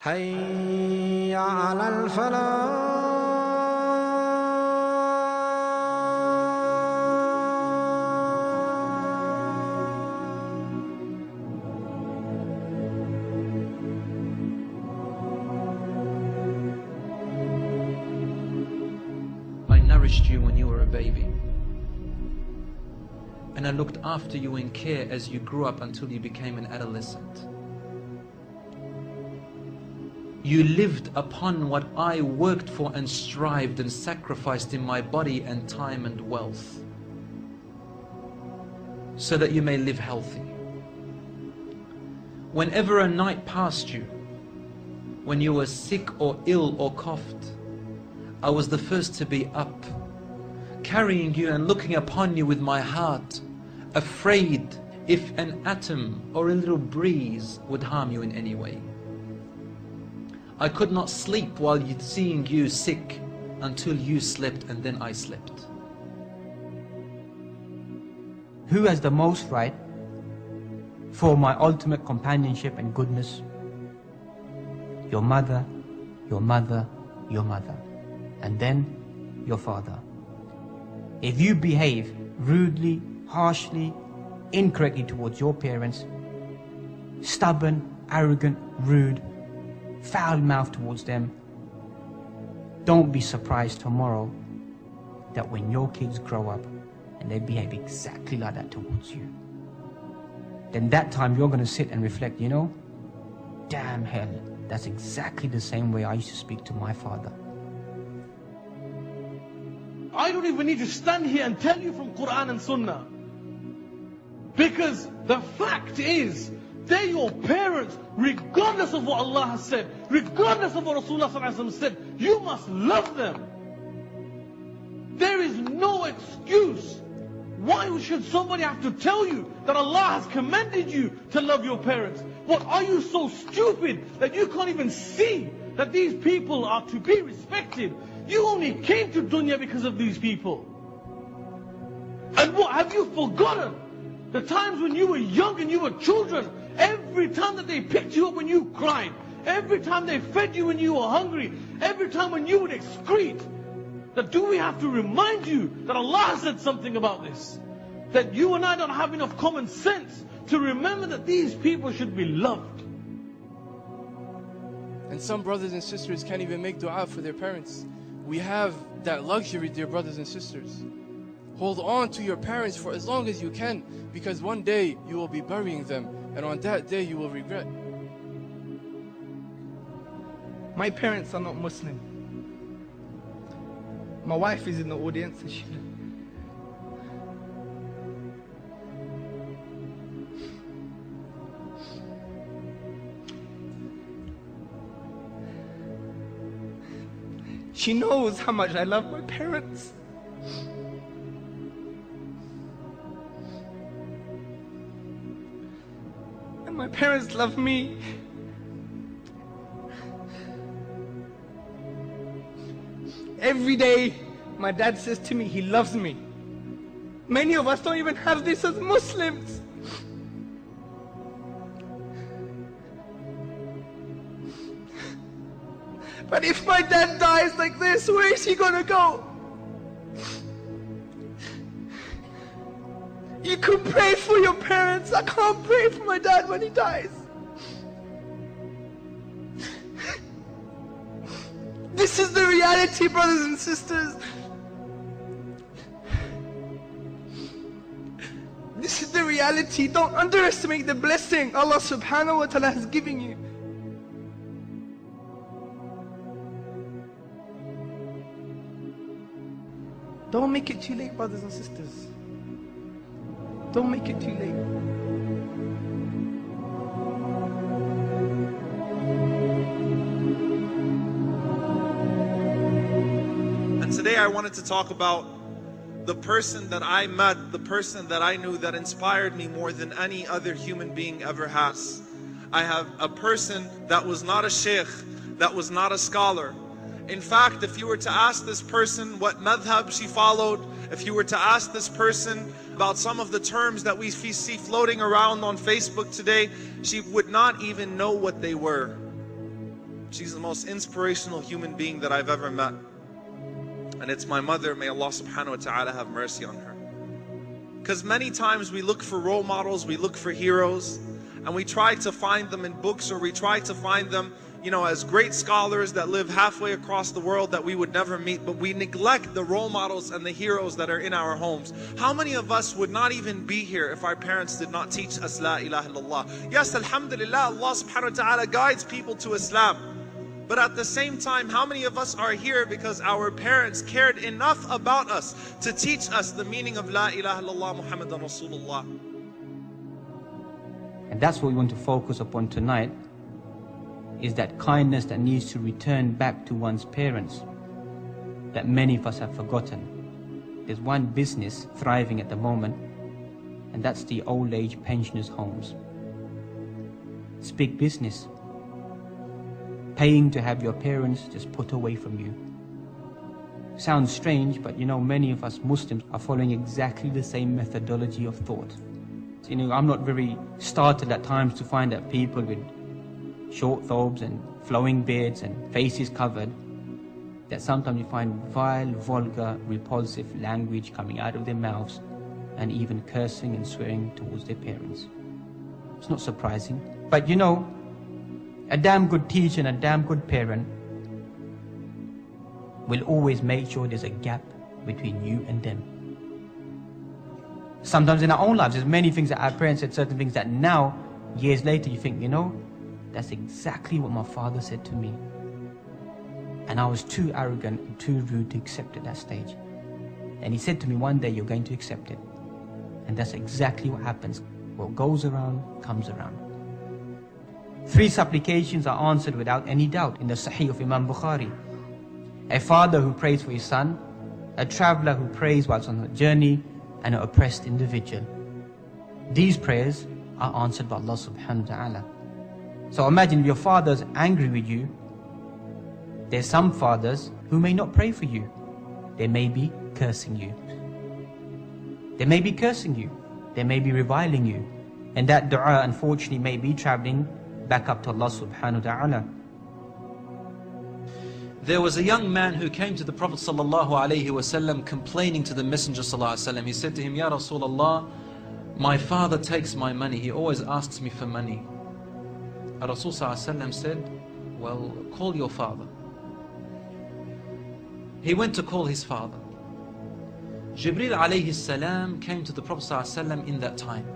حي على الفلاح. I nourished you when you were a baby, and I looked after you in care as you grew up until you became an adolescent. You lived upon what I worked for and strived and sacrificed in my body and time and wealth, so that you may live healthy. Whenever a night passed you, when you were sick or ill or coughed, I was the first to be up, carrying you and looking upon you with my heart, afraid if an atom or a little breeze would harm you in any way. I could not sleep while seeing you sick until you slept, and then I slept. Who has the most right for my ultimate companionship and goodness? Your mother, your mother, your mother, and then your father. If you behave rudely, harshly, incorrectly towards your parents, stubborn, arrogant, rude, foul-mouthed towards them, don't be surprised tomorrow that when your kids grow up and they behave exactly like that towards you, then that time you're going to sit and reflect, you know, damn hell, that's exactly the same way I used to speak to my father. I don't even need to stand here and tell you from Quran and Sunnah, because the fact is, they're your parents, regardless of what Allah has said, regardless of what Rasulullah said. You must love them. There is no excuse. Why should somebody have to tell you that Allah has commanded you to love your parents? What, are you so stupid that you can't even see that these people are to be respected? You only came to dunya because of these people. And what, have you forgotten the times when you were young and you were children? Every time that they picked you up when you cried, every time they fed you when you were hungry, every time when you would excrete, that do we have to remind you that Allah said something about this? That you and I don't have enough common sense to remember that these people should be loved. And some brothers and sisters can't even make dua for their parents. We have that luxury, dear brothers and sisters. Hold on to your parents for as long as you can, because one day you will be burying them, and on that day you will regret. My parents are not Muslim. My wife is in the audience and she knows how much I love my parents. And my parents love me. Every day, my dad says to me, he loves me. Many of us don't even have this as Muslims. But if my dad dies like this, where is he gonna go? You could pray for your parents. I can't pray for my dad when he dies. This is the reality, brothers and sisters. This is the reality. Don't underestimate the blessing Allah subhanahu wa ta'ala has given you. Don't make it too late, brothers and sisters. Don't make it too late. And today I wanted to talk about the person that I met, the person that I knew that inspired me more than any other human being ever has. I have a person that was not a sheikh, that was not a scholar. In fact, if you were to ask this person what madhab she followed, if you were to ask this person about some of the terms that we see floating around on Facebook today, she would not even know what they were. She's the most inspirational human being that I've ever met. And it's my mother. May Allah subhanahu wa ta'ala have mercy on her. Because many times we look for role models, we look for heroes, and we try to find them in books, or we try to find them, as great scholars that live halfway across the world that we would never meet, but we neglect the role models and the heroes that are in our homes. How many of us would not even be here if our parents did not teach us La ilaha illallah? Yes, alhamdulillah, Allah subhanahu wa ta'ala guides people to Islam. But at the same time, how many of us are here because our parents cared enough about us to teach us the meaning of La ilaha illallah Muhammadan Rasulullah? And that's what we want to focus upon tonight, is that kindness that needs to return back to one's parents, that many of us have forgotten. There's one business thriving at the moment, and that's the old age pensioners' homes. It's big business. Paying to have your parents just put away from you. Sounds strange, but many of us Muslims are following exactly the same methodology of thought. I'm not very startled at times to find that people with short thobes and flowing beards and faces covered, that sometimes you find vile, vulgar, repulsive language coming out of their mouths, and even cursing and swearing towards their parents. It's not surprising. But a damn good teacher and a damn good parent will always make sure there's a gap between you and them. Sometimes in our own lives, there's many things that our parents said, certain things that now, years later, you think, that's exactly what my father said to me. And I was too arrogant and too rude to accept at that stage. And he said to me, one day you're going to accept it. And that's exactly what happens. What goes around, comes around. 3 supplications are answered without any doubt in the Sahih of Imam Bukhari. A father who prays for his son, a traveler who prays whilst on a journey, and an oppressed individual. These prayers are answered by Allah subhanahu wa ta'ala. So imagine if your father's angry with you. There's some fathers who may not pray for you. They may be cursing you. They may be cursing you. They may be reviling you. And that dua unfortunately may be traveling back up to Allah subhanahu wa ta'ala. There was a young man who came to the Prophet ﷺ complaining to the Messenger ﷺ. He said to him, Ya Rasulullah, my father takes my money. He always asks me for money. Rasul ﷺ said, well, call your father. He went to call his father. Jibreel alayhi salam came to the Prophet ﷺ in that time.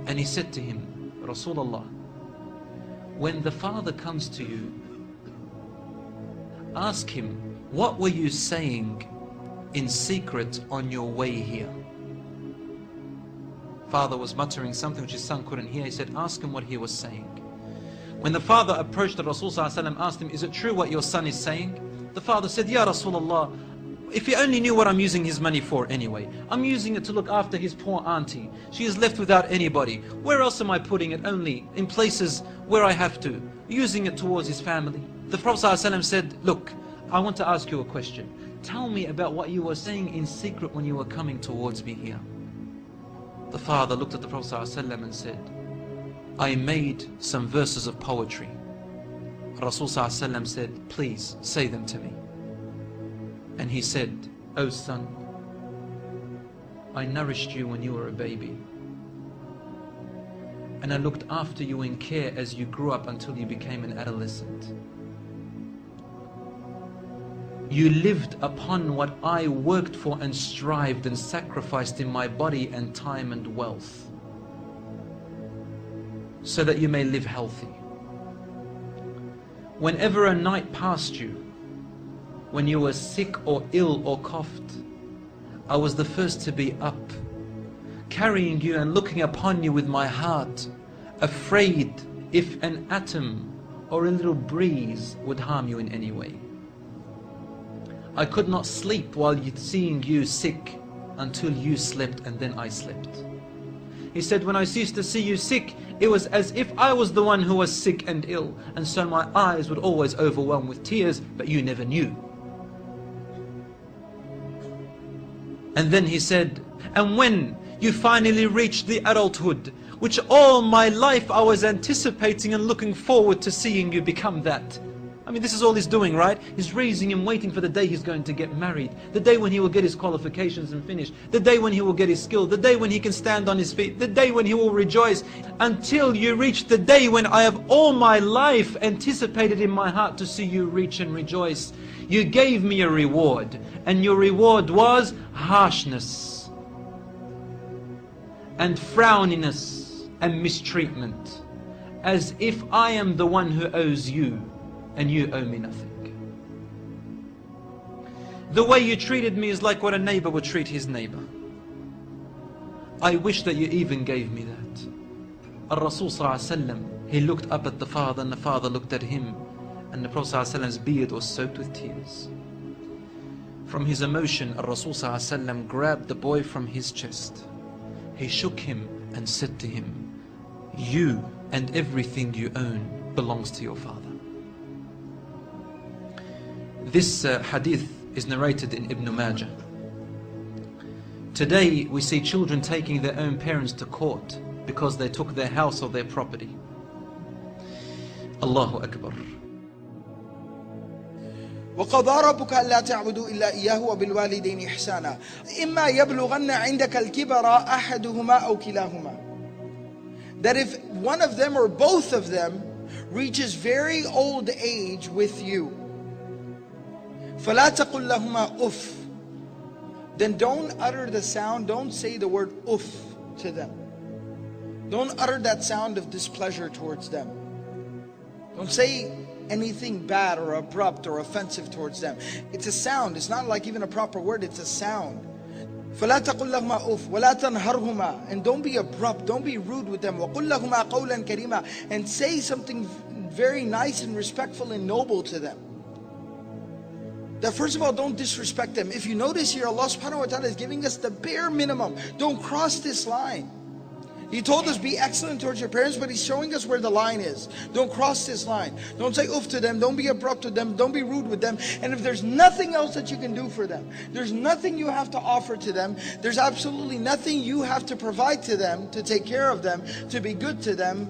And he said to him, Rasulullah, when the father comes to you, ask him, what were you saying in secret on your way here? Father was muttering something which his son couldn't hear. He said, ask him what he was saying. When the father approached the Rasul ﷺ, asked him, is it true what your son is saying? The father said, Ya Rasulullah, if you only knew what I'm using his money for anyway. I'm using it to look after his poor auntie. She is left without anybody. Where else am I putting it? Only in places where I have to. Using it towards his family. The Prophet ﷺ said, look, I want to ask you a question. Tell me about what you were saying in secret when you were coming towards me here. The father looked at the Prophet ﷺ and said, I made some verses of poetry. Rasul ﷺ said, please say them to me. And he said, O son, I nourished you when you were a baby. And I looked after you in care as you grew up until you became an adolescent. You lived upon what I worked for and strived and sacrificed in my body and time and wealth, so that you may live healthy. Whenever a night passed you, when you were sick or ill or coughed, I was the first to be up, carrying you and looking upon you with my heart, afraid if an atom or a little breeze would harm you in any way. I could not sleep while seeing you sick until you slept, and then I slept. He said, when I ceased to see you sick, it was as if I was the one who was sick and ill, and so my eyes would always overwhelm with tears, but you never knew. And then he said, and when you finally reached the adulthood, which all my life I was anticipating and looking forward to seeing you become that. I mean, this is all he's doing, right? He's raising him, waiting for the day he's going to get married, the day when he will get his qualifications and finish, the day when he will get his skill, the day when he can stand on his feet, the day when he will rejoice, until you reach the day when I have all my life anticipated in my heart to see you reach and rejoice. You gave me a reward, and your reward was harshness and frowniness and mistreatment, as if I am the one who owes you and you owe me nothing. The way you treated me is like what a neighbor would treat his neighbor. I wish that you even gave me that. Al-Rasul sallallahu alaihi wasallam, he looked up at the father and the father looked at him, and the Prophet sallallahu alaihi wasallam's beard was soaked with tears. From his emotion, Al-Rasul sallallahu alaihi wasallam grabbed the boy from his chest. He shook him and said to him, you and everything you own belongs to your father. This hadith is narrated in Ibn Majah. Today we see children taking their own parents to court because they took their house or their property. Allahu Akbar. وقضى ربك ألا تعبدوا إلا إياه وبالوالدين إحسانا إما يبلغن عندك الكبر أحدهما أو كلاهما. That if one of them or both of them reaches very old age with you, فَلَا تَقُلْ لَهُمَا أُفْ, then don't utter the sound, don't say the word uff to them. Don't utter that sound of displeasure towards them. Don't say anything bad or abrupt or offensive towards them. It's a sound, it's not like even a proper word, it's a sound. فَلَا تَقُلْ لَهُمَا أُفْ وَلَا تَنْهَرْهُمَا, and don't be abrupt, don't be rude with them. وَقُلْ لَهُمَا قَوْلًا كَرِيمًا, and say something very nice and respectful and noble to them. That first of all, don't disrespect them. If you notice here, Allah subhanahu wa ta'ala is giving us the bare minimum. Don't cross this line. He told us be excellent towards your parents, but He's showing us where the line is. Don't cross this line. Don't say oof to them. Don't be abrupt to them. Don't be rude with them. And if there's nothing else that you can do for them, there's nothing you have to offer to them, there's absolutely nothing you have to provide to them, to take care of them, to be good to them,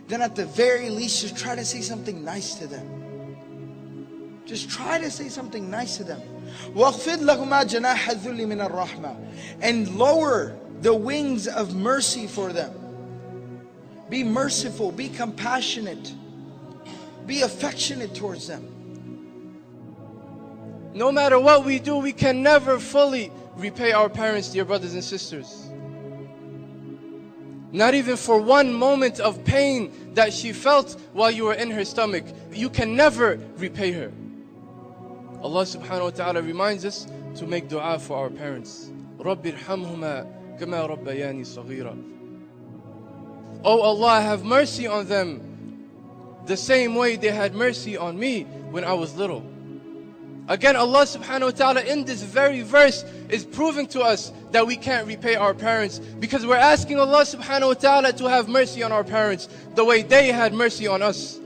then at the very least, just try to say something nice to them. Just try to say something nice to them. وَاخْفِضْ لَهُمَا جَنَاحَ الذُّلِّ مِنَ الرَّحْمَةِ, and lower the wings of mercy for them. Be merciful, be compassionate, be affectionate towards them. No matter what we do, we can never fully repay our parents, dear brothers and sisters. Not even for one moment of pain that she felt while you were in her stomach. You can never repay her. Allah subhanahu wa ta'ala reminds us to make dua for our parents. رَبِّ ارْحَمْهُمَا كَمَا رَبَّيَانِي صَغِيرًا. Oh Allah, have mercy on them the same way they had mercy on me when I was little. Again, Allah subhanahu wa ta'ala in this very verse is proving to us that we can't repay our parents, because we're asking Allah subhanahu wa ta'ala to have mercy on our parents the way they had mercy on us.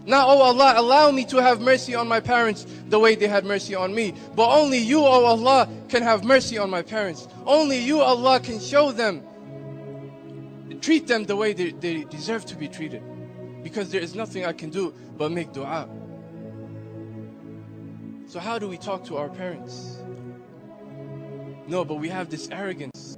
Now, oh Allah, allow me to have mercy on my parents the way they had mercy on me. But only you, oh Allah, can have mercy on my parents. Only you, Allah, can show them, treat them the way they deserve to be treated. Because there is nothing I can do but make dua. So how do we talk to our parents? No, but we have this arrogance.